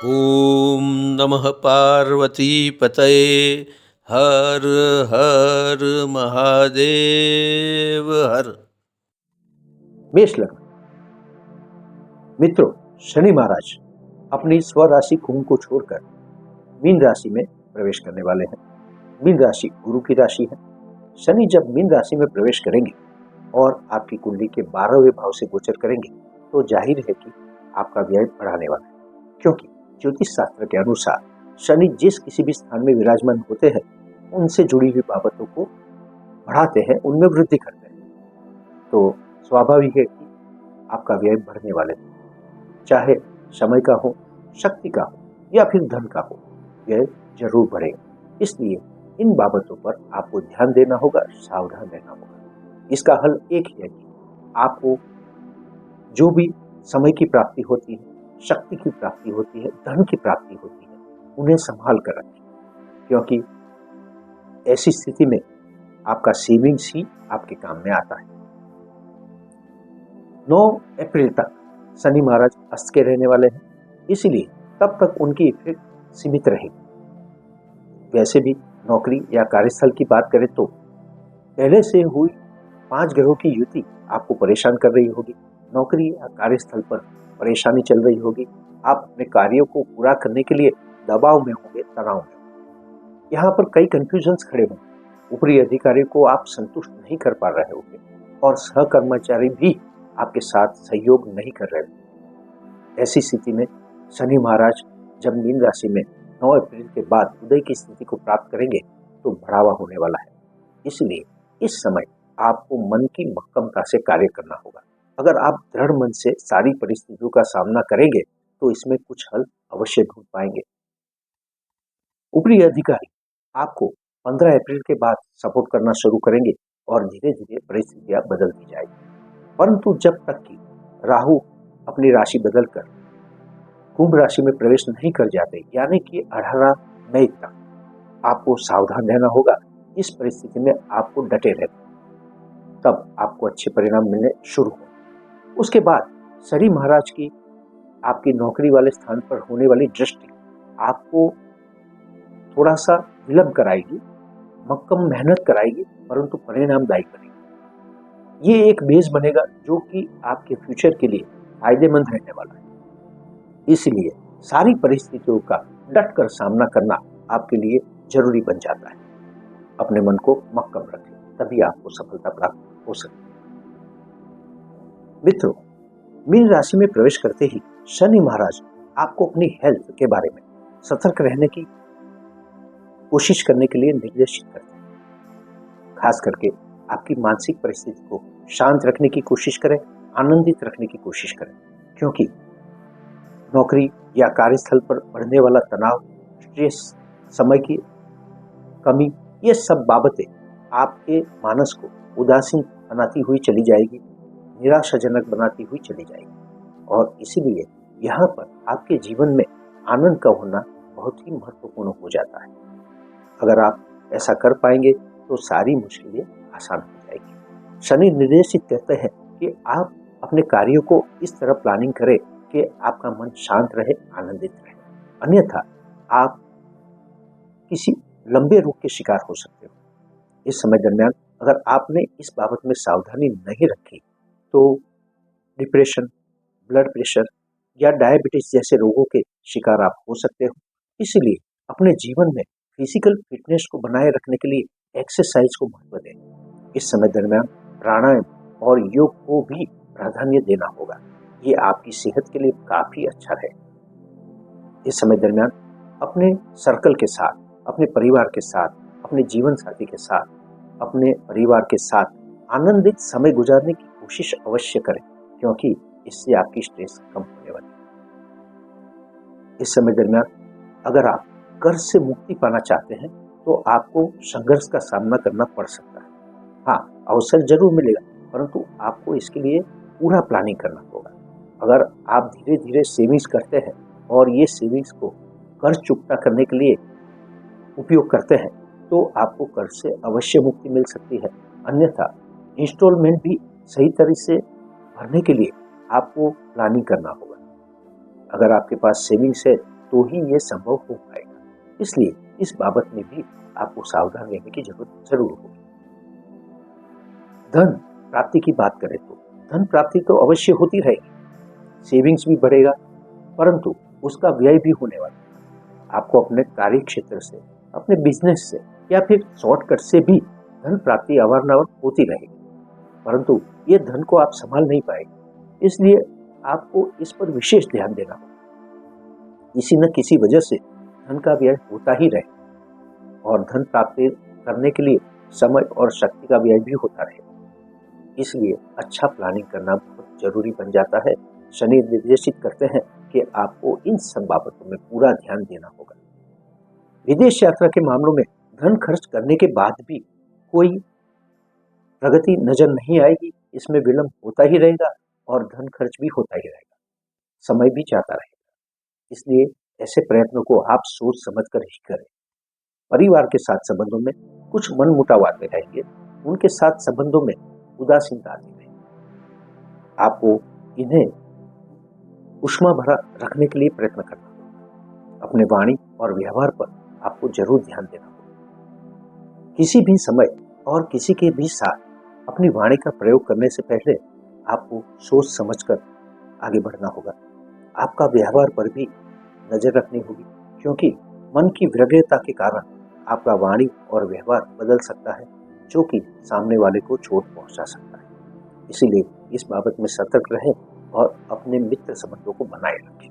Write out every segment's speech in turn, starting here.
ॐ नमः पार्वतीपतये हर हर महादेव हर। मेष लग्न। मित्रों, शनि महाराज अपनी स्वराशि कुंभ को छोड़कर मीन राशि में प्रवेश करने वाले हैं। मीन राशि गुरु की राशि है। शनि जब मीन राशि में प्रवेश करेंगे और आपकी कुंडली के 12वें भाव से गोचर करेंगे तो जाहिर है कि आपका व्यय बढ़ाने वाला है, क्योंकि ज्योतिष शास्त्र के अनुसार शनि जिस किसी भी स्थान में विराजमान होते हैं उनसे जुड़ी हुई बाबतों को बढ़ाते हैं, उनमें वृद्धि करते हैं। तो स्वाभाविक है कि आपका व्यय बढ़ने वाले हैं। चाहे समय का हो, शक्ति का हो या फिर धन का हो, व्यय जरूर बढ़ेगा। इसलिए इन बाबतों पर आपको ध्यान देना होगा, सावधान रहना होगा। इसका हल एक ही है कि आपको जो भी समय की प्राप्ति होती है, शक्ति की प्राप्ति होती है, धन की प्राप्ति होती है, उन्हें संभाल कर रखें, क्योंकि ऐसी स्थिति में आपका सेविंग्स ही आपके काम में आता है। 9 अप्रैल तक शनि महाराज अस्त के रहने वाले हैं, इसलिए तब तक उनकी इफेक्ट सीमित रहेगी। वैसे भी नौकरी या कार्यस्थल की बात करें तो पहले से हुई 5 ग्रहों की युति आपको परेशान कर रही होगी। नौकरी या कार्यस्थल पर परेशानी चल रही होगी। आप अपने कार्यों को पूरा करने के लिए दबाव में होंगे, तनाव में होंगे। यहाँ पर कई कंफ्यूजन्स खड़े होंगे। ऊपरी अधिकारी को आप संतुष्ट नहीं कर पा रहे होंगे और सहकर्मचारी भी आपके साथ सहयोग नहीं कर रहे होंगे। ऐसी स्थिति में शनि महाराज जब मीन राशि में 9 अप्रैल के बाद उदय की स्थिति को प्राप्त करेंगे तो बढ़ावा होने वाला है। इसलिए इस समय आपको मन की मक्कमता से कार्य करना होगा। अगर आप दृढ़ मन से सारी परिस्थितियों का सामना करेंगे तो इसमें कुछ हल अवश्य ढूंढ पाएंगे। ऊपरी अधिकारी आपको 15 अप्रैल के बाद सपोर्ट करना शुरू करेंगे और धीरे धीरे परिस्थितियां बदलती जाएगी। परंतु जब तक कि राहु अपनी राशि बदलकर कुंभ राशि में प्रवेश नहीं कर जाते, यानी कि 18 मई तक, आपको सावधान रहना होगा। इस परिस्थिति में आपको डटे रहना, तब आपको अच्छे परिणाम मिलने शुरू हो। उसके बाद शनि महाराज की आपकी नौकरी वाले स्थान पर होने वाली दृष्टि आपको थोड़ा सा विलंब कराएगी, मक्कम मेहनत कराएगी, परंतु परिणामदायी बनेगी। ये एक बेस बनेगा जो कि आपके फ्यूचर के लिए फायदेमंद रहने वाला है। इसलिए सारी परिस्थितियों का डट कर सामना करना आपके लिए जरूरी बन जाता है। अपने मन को मक्कम रखें, तभी आपको सफलता प्राप्त हो सकती है। मित्रों, मीन राशि में प्रवेश करते ही शनि महाराज आपको अपनी हेल्थ के बारे में सतर्क रहने की कोशिश करने के लिए निर्देशित करते हैं। खास करके आपकी मानसिक परिस्थिति को शांत रखने की कोशिश करें, आनंदित रखने की कोशिश करें, क्योंकि नौकरी या कार्यस्थल पर बढ़ने वाला तनाव, स्ट्रेस, समय की कमी, ये सब बाबतें आपके मानस को उदासीन बनाती हुई चली जाएगी, निराशाजनक बनाती हुई चली जाएगी। और इसीलिए यहाँ पर आपके जीवन में आनंद का होना बहुत ही महत्वपूर्ण हो जाता है। अगर आप ऐसा कर पाएंगे तो सारी मुश्किलें आसान हो जाएगी। शनि निर्देशित कहते हैं कि आप अपने कार्यों को इस तरह प्लानिंग करें कि आपका मन शांत रहे, आनंदित रहे, अन्यथा आप किसी लंबे रोग के शिकार हो सकते हो। इस समय दरमियान अगर आपने इस बाबत में सावधानी नहीं रखी तो डिप्रेशन, ब्लड प्रेशर या डायबिटीज जैसे रोगों के शिकार आप हो सकते हो। इसलिए अपने जीवन में फिजिकल फिटनेस को बनाए रखने के लिए एक्सरसाइज को महत्व दें। इस समय दरमियान प्राणायाम और योग को भी प्राधान्य देना होगा। ये आपकी सेहत के लिए काफी अच्छा है। इस समय दरमियान अपने सर्कल के साथ, अपने परिवार के साथ, अपने जीवन साथी के साथ, अपने परिवार के साथ आनंदित समय गुजारने की कोशिश अवश्य करें, क्योंकि इससे आपकी स्ट्रेस कम होने वाली है। इस समय दरमियान अगर आप कर्ज से मुक्ति पाना चाहते हैं तो आपको संघर्ष का सामना करना पड़ सकता है। हाँ, अवसर जरूर मिलेगा, परंतु आपको इसके लिए पूरा प्लानिंग करना होगा। अगर आप धीरे धीरे सेविंग्स करते हैं और ये सेविंग्स को कर्ज चुकता करने के लिए उपयोग करते हैं तो आपको कर्ज से अवश्य मुक्ति मिल सकती है। अन्यथा इंस्टॉलमेंट भी सही तरह से भरने के लिए आपको प्लानिंग करना होगा। अगर आपके पास सेविंग्स है तो ही ये संभव हो पाएगा। इसलिए इस बाबत में भी आपको सावधान रहने की जरूरत जरूर होगी। धन प्राप्ति की बात करें तो धन प्राप्ति तो अवश्य होती रहेगी, सेविंग्स भी बढ़ेगा, परंतु उसका व्यय भी होने वाला है। आपको अपने कार्य क्षेत्र से, अपने बिजनेस से या फिर शॉर्टकट से भी धन प्राप्ति अवारनवार होती रहेगी, परंतु ये धन को आप संभाल नहीं पाएंगे। इसलिए आपको इस पर विशेष ध्यान देना होगा। किसी न किसी वजह से धन का व्यय होता ही रहे और धन प्राप्ति करने के लिए समय और शक्ति का व्यय भी होता रहे। इसलिए अच्छा प्लानिंग करना बहुत जरूरी बन जाता है। शनि निर्देशित करते हैं कि आपको इन सब बाबतों में पूरा ध्यान देना होगा। विदेश यात्रा के मामलों में धन खर्च करने के बाद भी कोई प्रगति नजर नहीं आएगी। इसमें विलंब होता ही रहेगा और धन खर्च भी होता ही रहेगा, समय भी जाता रहेगा। इसलिए ऐसे प्रयत्नों को आप सोच समझ कर ही करें। परिवार के साथ संबंधों में कुछ मनमुटाव आते रहेंगे, उनके साथ संबंधों में उदासीनता आती रहेगी। आपको इन्हें उष्मा भरा रखने के लिए प्रयत्न करना होगा। अपने वाणी और व्यवहार पर आपको जरूर ध्यान देना होगा। किसी भी समय और किसी के भी साथ अपनी वाणी का प्रयोग करने से पहले आपको सोच समझकर आगे बढ़ना होगा। आपका व्यवहार पर भी नजर रखनी होगी, क्योंकि मन की व्यग्रता के कारण आपका वाणी और व्यवहार बदल सकता है, जो कि सामने वाले को चोट पहुंचा सकता है। इसीलिए इस बाबत में सतर्क रहें और अपने मित्र संबंधों को बनाए रखें,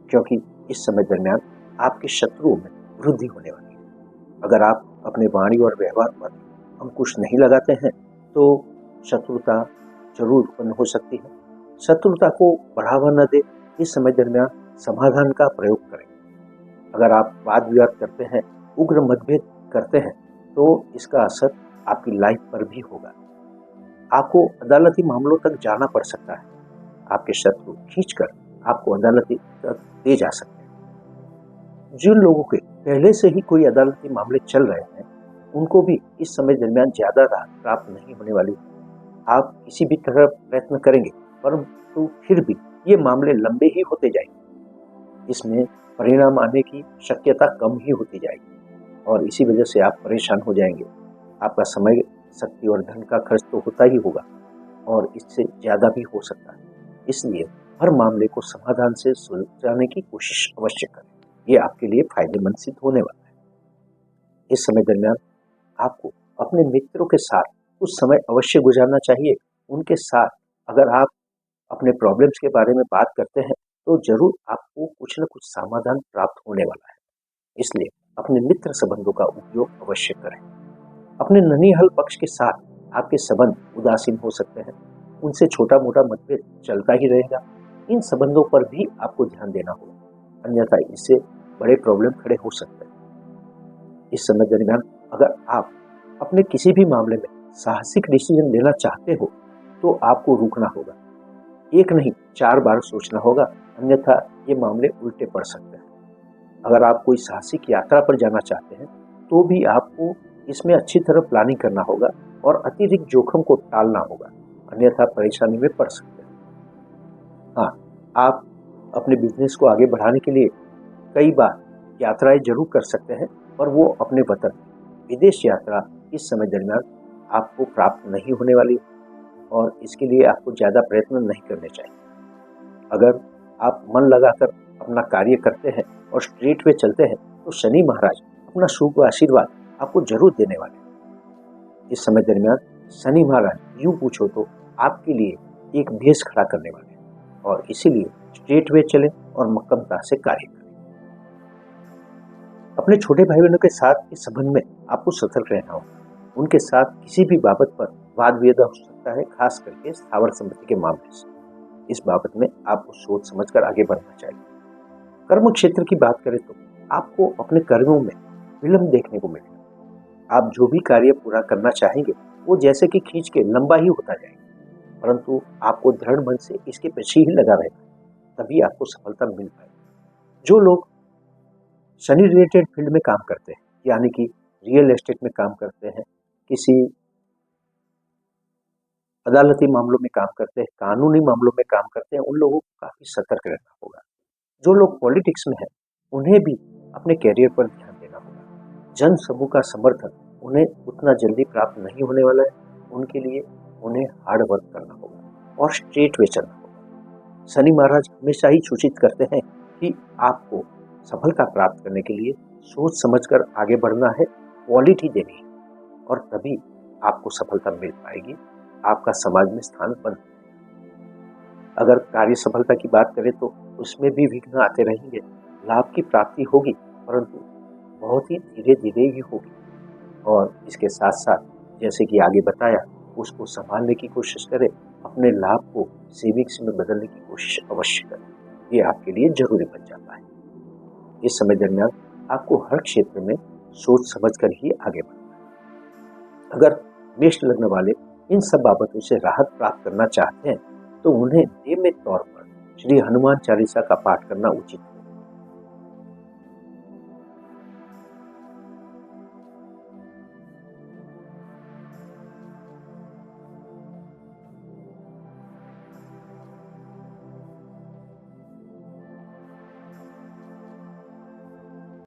क्योंकि इस समय दरमियान आपके शत्रुओं में वृद्धि होने वाली है। अगर आप अपने वाणी और व्यवहार पर अंकुश नहीं लगाते हैं तो शत्रुता जरूर उत्पन्न हो सकती है। शत्रुता को बढ़ावा न दे, इस समय दरमियान समाधान का प्रयोग करें। अगर आप वाद विवाद करते हैं, उग्र मतभेद करते हैं, तो इसका असर आपकी लाइफ पर भी होगा। आपको अदालती मामलों तक जाना पड़ सकता है। आपके शत्रु खींचकर आपको अदालती तक ले जा सकते हैं। जिन लोगों के पहले से ही कोई अदालती मामले चल रहे हैं, उनको भी इस समय दरमियान ज्यादा राहत प्राप्त नहीं होने वाली। आप किसी भी तरह प्रयत्न करेंगे, परंतु फिर भी ये मामले लंबे ही होते जाएंगे। इसमें परिणाम आने की शक्यता कम ही होती जाएगी और इसी वजह से आप परेशान हो जाएंगे। आपका समय, शक्ति और धन का खर्च तो होता ही होगा और इससे ज्यादा भी हो सकता है। इसलिए हर मामले को समाधान से सुलझाने की कोशिश अवश्य करें। ये आपके लिए फायदेमंद सिद्ध होने वाला है। इस समय दरमियान आपको अपने मित्रों के साथ कुछ समय अवश्य गुजारना चाहिए। उनके साथ अगर आप अपने प्रॉब्लम्स के बारे में बात करते हैं तो जरूर आपको कुछ न कुछ समाधान प्राप्त होने वाला है। इसलिए अपने मित्र संबंधों का उपयोग अवश्य करें। अपने ननिहाल पक्ष के साथ आपके संबंध उदासीन हो सकते हैं, उनसे छोटा मोटा मतभेद चलता ही रहेगा। इन संबंधों पर भी आपको ध्यान देना होगा, अन्यथा इससे बड़े प्रॉब्लम खड़े हो सकते हैं। इस समय दरमियान अगर आप अपने किसी भी मामले में साहसिक डिसीजन लेना चाहते हो तो आपको रुकना होगा। एक नहीं 4 बार सोचना होगा, अन्यथा ये मामले उल्टे पड़ सकते हैं। अगर आप कोई साहसिक यात्रा पर जाना चाहते हैं तो भी आपको इसमें अच्छी तरह प्लानिंग करना होगा और अतिरिक्त जोखिम को टालना होगा, अन्यथा परेशानी में पड़ सकते हैं। हाँ, आप अपने बिजनेस को आगे बढ़ाने के लिए कई बार यात्राएं जरूर कर सकते हैं, और वो अपने वतन। विदेश यात्रा इस समय दरमियान आपको प्राप्त नहीं होने वाली और इसके लिए आपको ज्यादा प्रयत्न नहीं करने चाहिए। अगर आप मन लगाकर अपना कार्य करते हैं और स्ट्रेट वे चलते हैं तो शनि महाराज अपना शुभ आशीर्वाद आपको जरूर देने वाले हैं। इस समय दरमियान शनि महाराज यूं पूछो तो आपके लिए एक बेस खड़ा करने वाले हैं और इसीलिए स्ट्रेट वे चलें और मक्कमता से कार्य करें। अपने छोटे भाई बहनों के साथ इस संबंध में आपको सतर्क रहना होगा। उनके साथ किसी भी बाबत पर वाद विवाद हो सकता है, खास करके स्थावर संपत्ति के मामले से। इस बाबत में आपको सोच समझकर आगे बढ़ना चाहिए। कर्म क्षेत्र की बात करें तो आपको अपने कर्मों में विलंब देखने को मिलेगा। आप जो भी कार्य पूरा करना चाहेंगे वो जैसे कि खींच के लंबा ही होता जाएगा, परंतु आपको दृढ़ मन से इसके पीछे ही लगा रहना, तभी आपको सफलता मिल पाएगी। जो लोग शनि रिलेटेड फील्ड में काम करते हैं, यानी कि रियल एस्टेट में काम करते हैं, किसी अदालती मामलों में काम करते हैं, कानूनी मामलों में काम करते हैं, उन लोगों को काफी सतर्क रहना होगा। जो लोग पॉलिटिक्स में हैं उन्हें भी अपने कैरियर पर ध्यान देना होगा। जन समूह का समर्थन उन्हें उतना जल्दी प्राप्त नहीं होने वाला है, उनके लिए उन्हें हार्ड वर्क करना होगा और स्ट्रेट वे चलना होगा। शनि महाराज हमेशा ही सूचित करते हैं कि आपको सफलता प्राप्त करने के लिए सोच समझकर आगे बढ़ना है, क्वालिटी देनी है, और तभी आपको सफलता मिल पाएगी, आपका समाज में स्थान बन। अगर कार्य सफलता की बात करें तो उसमें भी विघ्न आते रहेंगे। लाभ की प्राप्ति होगी, परंतु बहुत ही धीरे धीरे ही होगी, और इसके साथ साथ जैसे कि आगे बताया, उसको संभालने की कोशिश करें, अपने लाभ को सेविंग्स में बदलने की कोशिश अवश्य करें। ये आपके लिए जरूरी बन जाता है। इस समय दरमियान आपको हर क्षेत्र में सोच समझकर ही आगे बढ़ना है। अगर मेष लग्न वाले इन सब बाबतों से राहत प्राप्त करना चाहते हैं तो उन्हें नियमित तौर पर श्री हनुमान चालीसा का पाठ करना उचित है।